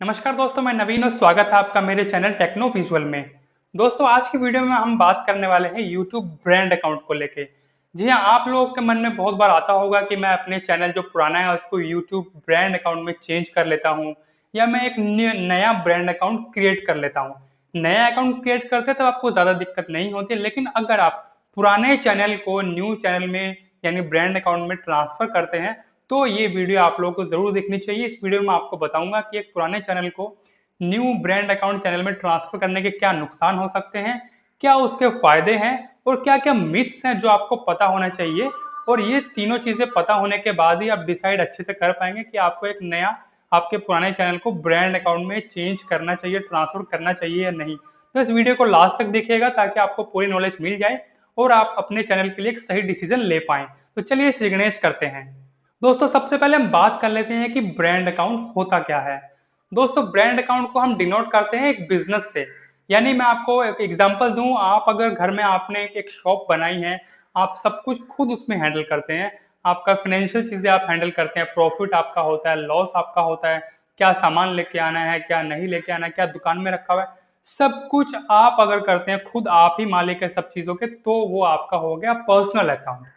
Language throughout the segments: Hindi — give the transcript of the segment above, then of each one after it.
नमस्कार दोस्तों, मैं नवीन और स्वागत है आपका मेरे चैनल टेक्नो विजुअल में। दोस्तों, आज की वीडियो में हम बात करने वाले हैं यूट्यूब ब्रांड अकाउंट को लेके। जी हाँ, आप लोगों के मन में बहुत बार आता होगा कि मैं अपने चैनल जो पुराना है उसको यूट्यूब ब्रांड अकाउंट में चेंज कर लेता हूँ या मैं एक नया ब्रांड अकाउंट क्रिएट कर लेता हूँ। नया अकाउंट क्रिएट करते तो आपको ज़्यादा दिक्कत नहीं होती, लेकिन अगर आप पुराने चैनल को न्यू चैनल में यानी ब्रांड अकाउंट में ट्रांसफर करते हैं तो ये वीडियो आप लोगों को जरूर देखनी चाहिए। इस वीडियो में आपको बताऊंगा कि एक पुराने चैनल को न्यू ब्रांड अकाउंट चैनल में ट्रांसफर करने के क्या नुकसान हो सकते हैं, क्या उसके फायदे हैं और क्या क्या मिथ्स हैं जो आपको पता होना चाहिए। और ये तीनों चीजें पता होने के बाद ही आप डिसाइड अच्छे से कर पाएंगे कि आपको एक नया आपके पुराने चैनल को ब्रांड अकाउंट में चेंज करना चाहिए, ट्रांसफर करना चाहिए या नहीं। तो इस वीडियो को लास्ट तक देखिएगा ताकि आपको पूरी नॉलेज मिल जाए और आप अपने चैनल के लिए एक सही डिसीजन ले पाएं। तो चलिए श्री गणेश करते हैं। दोस्तों, सबसे पहले हम बात कर लेते हैं कि ब्रांड अकाउंट होता क्या है। दोस्तों, ब्रांड अकाउंट को हम डिनोट करते हैं एक बिजनेस से। यानी मैं आपको एक एग्जांपल दूं, आप अगर घर में आपने एक शॉप बनाई है, आप सब कुछ खुद उसमें हैंडल करते हैं, आपका फाइनेंशियल चीजें आप हैंडल करते हैं, प्रॉफिट आपका होता है, लॉस आपका होता है, क्या सामान लेके आना है, क्या नहीं लेके आना है, क्या दुकान में रखा हुआ है, सब कुछ आप अगर करते हैं, खुद आप ही मालिक है सब चीजों के, तो वो आपका हो गया पर्सनल अकाउंट।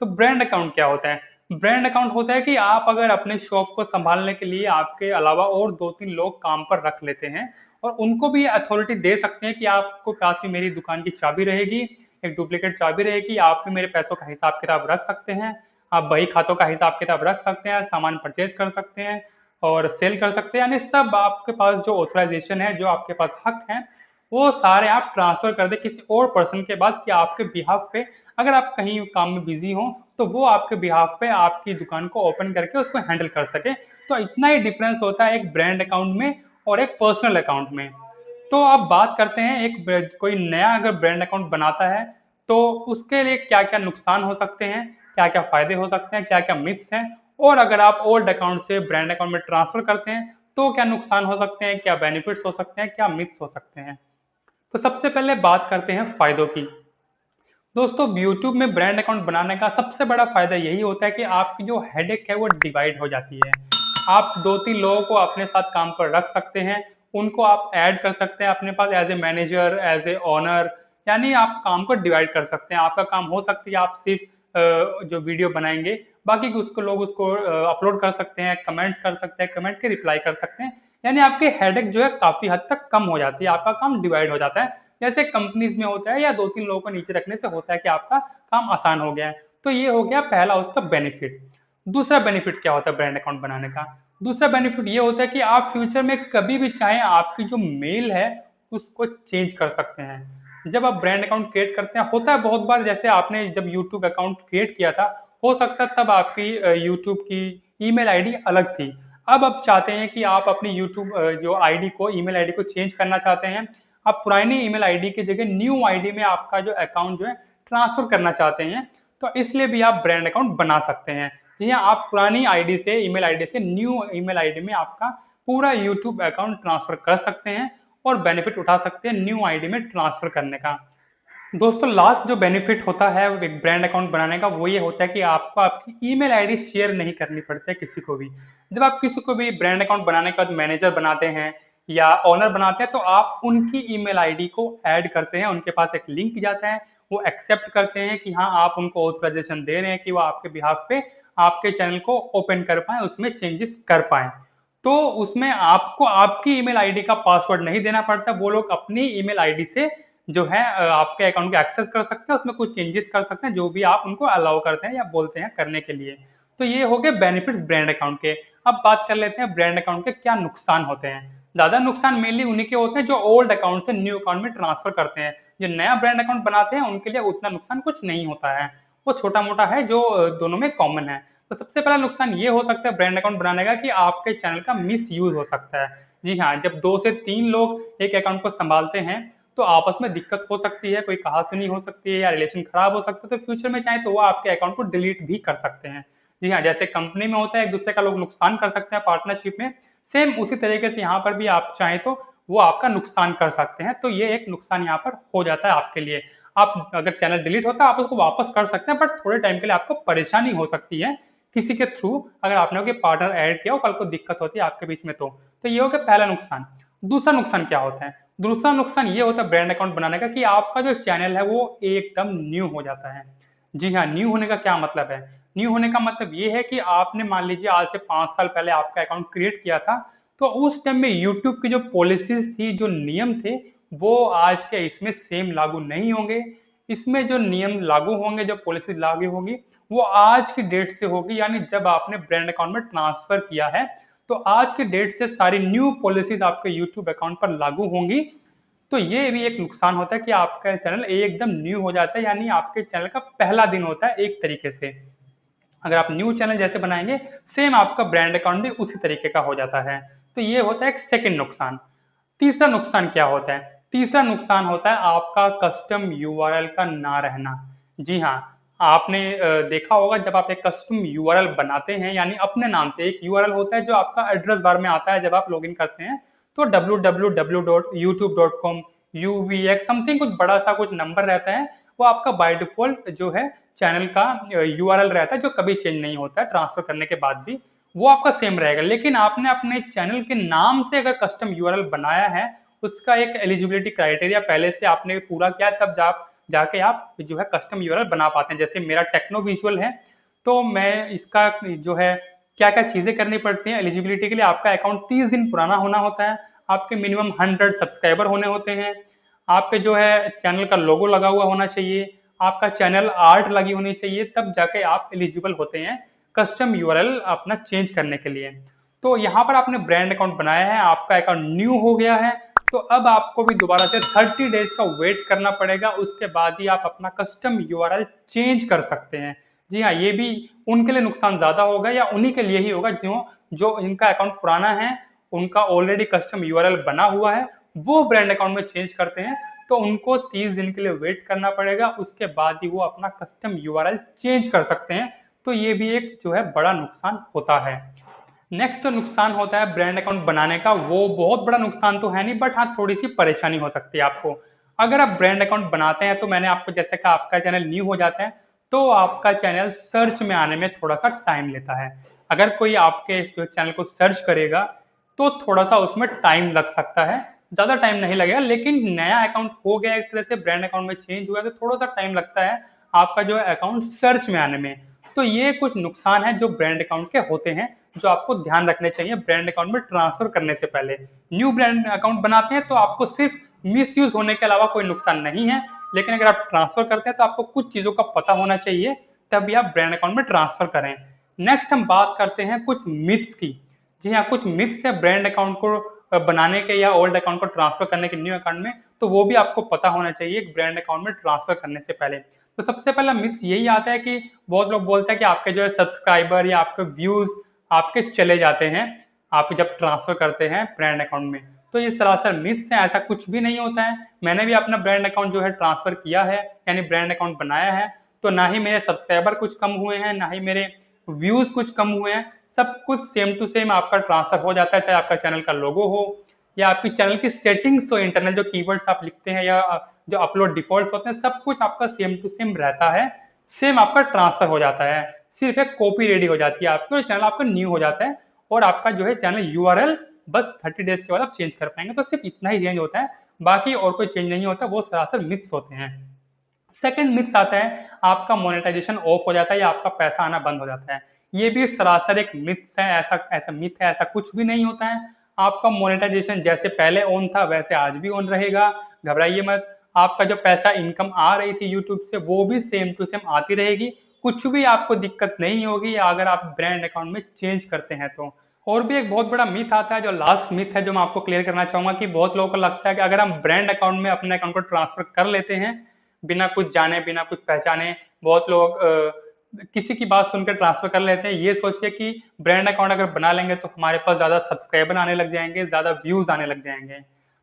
तो ब्रांड अकाउंट क्या होता है? ब्रांड अकाउंट होता है कि आप अगर अपने शॉप को संभालने के लिए आपके अलावा और दो तीन लोग काम पर रख लेते हैं और उनको भी अथॉरिटी दे सकते हैं कि आपको पास ही मेरी दुकान की चाबी रहेगी, एक डुप्लीकेट चाबी रहेगी, आप भी मेरे पैसों का हिसाब किताब रख सकते हैं, आप बही खातों का हिसाब किताब रख सकते हैं, सामान परचेज कर सकते हैं और सेल कर सकते हैं। यानी सब आपके पास जो ऑथराइजेशन है, जो आपके पास हक है, वो सारे आप ट्रांसफर कर दे किसी और पर्सन के बाद कि आपके बिहाफ पे अगर आप कहीं काम में बिजी हो तो वो आपके बिहाफ पे आपकी दुकान को ओपन करके उसको हैंडल कर सके। तो इतना ही डिफरेंस होता है एक ब्रांड अकाउंट में और एक पर्सनल अकाउंट में। तो अब बात करते हैं एक कोई नया अगर ब्रांड अकाउंट बनाता है तो उसके लिए क्या क्या नुकसान हो सकते हैं, क्या क्या फायदे हो सकते हैं, क्या क्या मिथ्स हैं, और अगर आप ओल्ड अकाउंट से ब्रांड अकाउंट में ट्रांसफर करते हैं तो क्या नुकसान हो सकते हैं, क्या बेनिफिट्स हो सकते हैं, क्या मिथ्स हो सकते हैं। तो सबसे पहले बात करते हैं फायदों की। दोस्तों, यूट्यूब में ब्रांड अकाउंट बनाने का सबसे बड़ा फायदा यही होता है कि आपकी जो हेडेक है वो डिवाइड हो जाती है। आप दो तीन लोगों को अपने साथ काम पर रख सकते हैं, उनको आप ऐड कर सकते हैं अपने पास as a manager, as a owner. यानी आप काम को डिवाइड कर सकते हैं। आपका काम हो सकती है आप सिर्फ जो वीडियो बनाएंगे, बाकी उसको लोग उसको अपलोड कर सकते हैं, कमेंट कर सकते हैं, कमेंट के रिप्लाई कर सकते हैं। यानी आपकी हेडेक जो है काफी हद तक कम हो जाती है, आपका काम डिवाइड हो जाता है। जैसे कंपनीज में होता है या दो तीन लोगों को नीचे रखने से होता है कि आपका काम आसान हो गया है। तो ये हो गया पहला उसका बेनिफिट। दूसरा बेनिफिट क्या होता है ब्रांड अकाउंट बनाने का? दूसरा बेनिफिट ये होता है कि आप फ्यूचर में कभी भी चाहें आपकी जो मेल है उसको चेंज कर सकते हैं। जब आप ब्रांड अकाउंट क्रिएट करते हैं, होता है बहुत बार, जैसे आपने जब यूट्यूब अकाउंट क्रिएट किया था, हो सकता है तब आपकी यूट्यूब की ईमेल आईडी अलग थी। अब आप चाहते हैं कि आप अपनी यूट्यूब जो आईडी को, ईमेल आईडी को चेंज करना चाहते हैं, आप पुरानी ईमेल आईडी की जगह न्यू आईडी में आपका जो अकाउंट जो है ट्रांसफर करना चाहते हैं, तो इसलिए भी आप ब्रांड अकाउंट बना सकते हैं। जी हाँ, आप पुरानी आईडी से, ईमेल आईडी से न्यू ईमेल आईडी में आपका पूरा यूट्यूब अकाउंट ट्रांसफर कर सकते हैं और बेनिफिट उठा सकते हैं न्यू आईडी में ट्रांसफर करने का। दोस्तों, लास्ट जो बेनिफिट होता है एक ब्रांड अकाउंट बनाने का वो ये होता है कि आपको आपकी ईमेल आईडी शेयर नहीं करनी पड़ती है किसी को भी। जब आप किसी को भी ब्रांड अकाउंट बनाने के बाद मैनेजर बनाते हैं या ओनर बनाते हैं तो आप उनकी ईमेल आईडी को ऐड करते हैं, उनके पास एक लिंक जाता है, वो एक्सेप्ट करते हैं कि हाँ आप उनको ऑथराइजेशन दे रहे हैं कि वो आपके बिहाफ पे आपके चैनल को ओपन कर पाए, उसमें चेंजेस कर पाए। तो उसमें आपको आपकी ईमेल आईडी का पासवर्ड नहीं देना पड़ता, वो लोग अपनी ईमेल आईडी से जो है आपके अकाउंट को एक्सेस कर सकते हैं, उसमें कुछ चेंजेस कर सकते हैं जो भी आप उनको अलाउ करते हैं या बोलते हैं करने के लिए। तो ये हो गए बेनिफिट्स ब्रांड अकाउंट के। अब बात कर लेते हैं ब्रांड अकाउंट के क्या नुकसान होते हैं। ज्यादा नुकसान मेनली उन्हीं के होते हैं जो ओल्ड अकाउंट से न्यू अकाउंट में ट्रांसफर करते हैं। जो नया ब्रांड अकाउंट बनाते हैं उनके लिए उतना नुकसान कुछ नहीं होता है, वो छोटा मोटा है जो दोनों में कॉमन है। तो सबसे पहला नुकसान ये हो सकता है ब्रांड अकाउंट बनाने का कि आपके चैनल का मिस यूज हो सकता है। जी हाँ, जब दो से तीन लोग एक अकाउंट को संभालते हैं तो आपस में दिक्कत हो सकती है, कोई कहासुनी हो सकती है या रिलेशन खराब हो सकता है, तो फ्यूचर में चाहे तो वो आपके अकाउंट को डिलीट भी कर सकते हैं। जी हाँ, जैसे कंपनी में होता है एक दूसरे का लोग नुकसान कर सकते हैं पार्टनरशिप में, सेम उसी तरीके से यहाँ पर भी आप चाहें तो वो आपका नुकसान कर सकते हैं। तो ये एक नुकसान यहाँ पर हो जाता है आपके लिए। आप अगर चैनल डिलीट होता है आप उसको वापस कर सकते हैं, बट थोड़े टाइम के लिए आपको परेशानी हो सकती है किसी के थ्रू अगर आपने कोई पार्टनर ऐड किया और कल को दिक्कत होती है आपके बीच में तो ये हो गया पहला नुकसान। दूसरा नुकसान क्या होता है? दूसरा नुकसान ये होता है ब्रांड अकाउंट बनाने का कि आपका जो चैनल है वो एकदम न्यू हो जाता है। जी हाँ, न्यू होने का क्या मतलब है? न्यू होने का मतलब ये है कि आपने मान लीजिए आज से 5 साल पहले आपका अकाउंट क्रिएट किया था, तो उस टाइम में यूट्यूब की जो पॉलिसीज थी, जो नियम थे, वो आज के इसमें सेम लागू नहीं होंगे। इसमें जो नियम लागू होंगे, जो पॉलिसी लागू होगी, वो आज की डेट से होगी, यानी जब आपने ब्रांड अकाउंट में ट्रांसफर किया है, तो आज की डेट से सारी न्यू पॉलिसीज आपके यूट्यूब अकाउंट पर लागू होंगी। तो ये भी एक नुकसान होता है कि आपका चैनल एकदम न्यू हो जाता है, यानी आपके चैनल का पहला दिन होता है एक तरीके से। अगर आप न्यू चैनल जैसे बनाएंगे, सेम आपका ब्रांड अकाउंट भी उसी तरीके का हो जाता है। तो ये होता है एक सेकंड नुकसान। तीसरा नुकसान क्या होता है? तीसरा नुकसान होता है आपका कस्टम यूआरएल का ना रहना। जी हाँ, आपने देखा होगा जब आप एक कस्टम यूआरएल बनाते हैं, यानी अपने नाम से एक यूआरएल होता है जो आपका एड्रेस बार में आता है जब आप लॉगिन करते हैं, तो www.youtube.com UVX समथिंग कुछ बड़ा सा कुछ नंबर रहता है, वो आपका बाय डिफॉल्ट जो है चैनल का यूआरएल रहता है, जो कभी चेंज नहीं होता है ट्रांसफर करने के बाद भी, वो आपका सेम रहेगा। लेकिन आपने अपने चैनल के नाम से अगर कस्टम यूआरएल बनाया है, उसका एक एलिजिबिलिटी क्राइटेरिया पहले से आपने पूरा किया है, तब जाके आप जो है कस्टम यूआरएल बना पाते हैं। जैसे मेरा टेक्नो विजुअल है, तो मैं इसका जो है क्या क्या चीजें करनी पड़ती हैं एलिजिबिलिटी के लिए। आपका अकाउंट 30 दिन पुराना होना होता है, आपके मिनिमम 100 सब्सक्राइबर होने होते हैं, आपके जो है चैनल का लोगो लगा हुआ होना चाहिए, आपका चैनल आर्ट लगी होनी चाहिए, तब जाके आप एलिजिबल होते हैं कस्टम यूआरएल अपना चेंज करने के लिए। तो यहाँ पर आपने ब्रांड अकाउंट बनाया है, आपका अकाउंट न्यू हो गया है, तो अब आपको भी दोबारा से 30 डेज का वेट करना पड़ेगा, उसके बाद ही आप अपना कस्टम यूआरएल चेंज कर सकते हैं। जी हाँ, ये भी उनके लिए नुकसान ज्यादा होगा, या उन्हीं के लिए ही होगा जो जो इनका अकाउंट पुराना है, उनका ऑलरेडी कस्टम यूआरएल बना हुआ है, वो ब्रांड अकाउंट में चेंज करते हैं, तो उनको 30 दिन के लिए वेट करना पड़ेगा, उसके बाद ही वो अपना कस्टम यूआरएल चेंज कर सकते हैं। तो ये भी एक जो है बड़ा नुकसान होता है। नेक्स्ट जो नुकसान होता है ब्रांड अकाउंट बनाने का, वो बहुत बड़ा नुकसान तो है नहीं, बट हाँ थोड़ी सी परेशानी हो सकती है आपको। अगर आप ब्रांड अकाउंट बनाते हैं, तो मैंने आपको जैसे कहा आपका चैनल न्यू हो जाता है, तो आपका चैनल सर्च में आने में थोड़ा सा टाइम लेता है। अगर कोई आपके जो चैनल को सर्च करेगा, तो थोड़ा सा उसमें टाइम लग सकता है, ज्यादा टाइम नहीं लगेगा। लेकिन नया अकाउंट हो गया एक तरह से, ब्रांड अकाउंट में चेंज हुआ, तो थोड़ा सा टाइम लगता है आपका जो है अकाउंट सर्च में आने में। तो ये कुछ नुकसान है जो ब्रांड अकाउंट के होते हैं, जो आपको ध्यान रखने चाहिए ब्रांड अकाउंट में ट्रांसफर करने से पहले। न्यू ब्रांड अकाउंट बनाते हैं तो आपको सिर्फ मिस यूज होने के अलावा कोई नुकसान नहीं है, लेकिन अगर आप ट्रांसफर करते हैं तो आपको कुछ चीजों का पता होना चाहिए, तभी आप ब्रांड अकाउंट में ट्रांसफर करें। नेक्स्ट हम बात करते हैं कुछ मिथ्स की। जी हाँ, कुछ मिथ्स है ब्रांड अकाउंट को बनाने के या ओल्ड अकाउंट को ट्रांसफर करने के न्यू अकाउंट में, तो वो भी आपको पता होना चाहिए एक ब्रांड अकाउंट में ट्रांसफर करने से पहले। तो सबसे पहला मिथ्स यही आता है कि बहुत लोग बोलते हैं कि आपके जो है सब्सक्राइबर या आपके व्यूज आपके चले जाते हैं आप जब ट्रांसफर करते हैं ब्रांड अकाउंट में। तो ये सरासर मिथ्स है, ऐसा कुछ भी नहीं होता है। मैंने भी अपना ब्रांड अकाउंट जो है ट्रांसफर किया है, यानी ब्रांड अकाउंट बनाया है, तो ना ही मेरे सब्सक्राइबर कुछ कम हुए हैं, ना ही मेरे व्यूज कुछ कम हुए हैं, सब कुछ सेम टू सेम आपका ट्रांसफर हो जाता है, चाहे आपका चैनल का लोगो हो या आपकी चैनल की सेटिंग्स हो, इंटरनल जो कीवर्ड्स आप लिखते हैं या जो अपलोड डिफॉल्ट होते हैं, सब कुछ आपका सेम टू सेम रहता है, सेम आपका ट्रांसफर हो जाता है। सिर्फ एक कॉपी रेडी हो जाती है आपकी और चैनल आपका न्यू हो जाता है, और आपका जो है चैनल यूआरएल बस 30 डेज के बाद आप चेंज कर पाएंगे। तो सिर्फ इतना ही चेंज होता है, बाकी और कोई चेंज नहीं होता, वो सरासर मिथ्स होते हैं। सेकंड मिथ्स आता है आपका मोनेटाइजेशन ऑफ हो जाता है या आपका पैसा आना बंद हो जाता है। ये भी सरासर एक मिथ्स है, ऐसा ऐसा मिथ है, ऐसा कुछ भी नहीं होता है। आपका मोनेटाइजेशन जैसे पहले ऑन था वैसे आज भी ऑन रहेगा, घबराइए मत। आपका जो पैसा इनकम आ रही थी यूट्यूब से, वो भी सेम टू सेम आती रहेगी, कुछ भी आपको दिक्कत नहीं होगी अगर आप ब्रांड अकाउंट में चेंज करते हैं तो। और भी एक बहुत बड़ा मिथ आता है, जो लास्ट मिथ है जो मैं आपको क्लियर करना चाहूंगा, कि बहुत लोगों को लगता है कि अगर हम ब्रांड अकाउंट में अपने अकाउंट को ट्रांसफर कर लेते हैं बिना कुछ जाने बिना कुछ पहचाने, बहुत लोग किसी की बात सुनकर ट्रांसफर कर लेते हैं ये सोच के कि ब्रांड अकाउंट अगर बना लेंगे तो हमारे पास ज्यादा सब्सक्राइबर आने लग जाएंगे, ज्यादा व्यूज आने लग जाएंगे।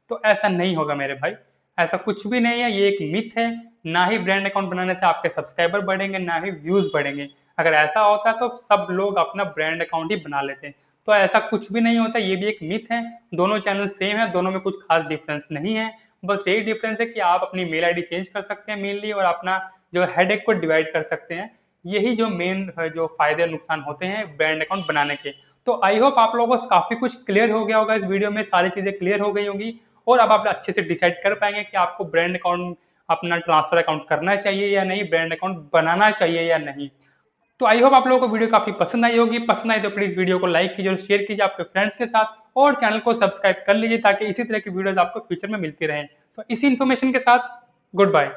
तो ऐसा नहीं होगा मेरे भाई, ऐसा कुछ भी नहीं है, ये एक मिथ है। ना ही ब्रांड अकाउंट बनाने से आपके सब्सक्राइबर बढ़ेंगे, ना ही व्यूज बढ़ेंगे। अगर ऐसा होता तो सब लोग अपना ब्रांड अकाउंट ही बना लेते। तो ऐसा कुछ भी नहीं होता, ये भी एक मिथ है। दोनों चैनल सेम है, दोनों में कुछ खास डिफरेंस नहीं है। बस यही डिफरेंस है कि आप अपनी मेल आईडी चेंज कर सकते हैं मेनली, और अपना जो हेडेक को डिवाइड कर सकते हैं, यही जो मेन जो फायदे और नुकसान होते हैं ब्रांड अकाउंट बनाने के। तो आई होप आप लोगों को काफी कुछ क्लियर हो गया होगा, इस वीडियो में सारी चीजें क्लियर हो गई होंगी और अब आप अच्छे से डिसाइड कर पाएंगे कि आपको ब्रांड अकाउंट अपना ट्रांसफर अकाउंट करना चाहिए या नहीं, ब्रांड अकाउंट बनाना चाहिए या नहीं। तो आई होप आप लोगों को वीडियो काफी पसंद आई होगी। पसंद आई तो प्लीज वीडियो को लाइक कीजिए और शेयर कीजिए आपके फ्रेंड्स के साथ, और चैनल को सब्सक्राइब कर लीजिए ताकि इसी तरह की वीडियोस आपको फ्यूचर में मिलती रहें। तो इसी इन्फॉर्मेशन के साथ गुड बाय।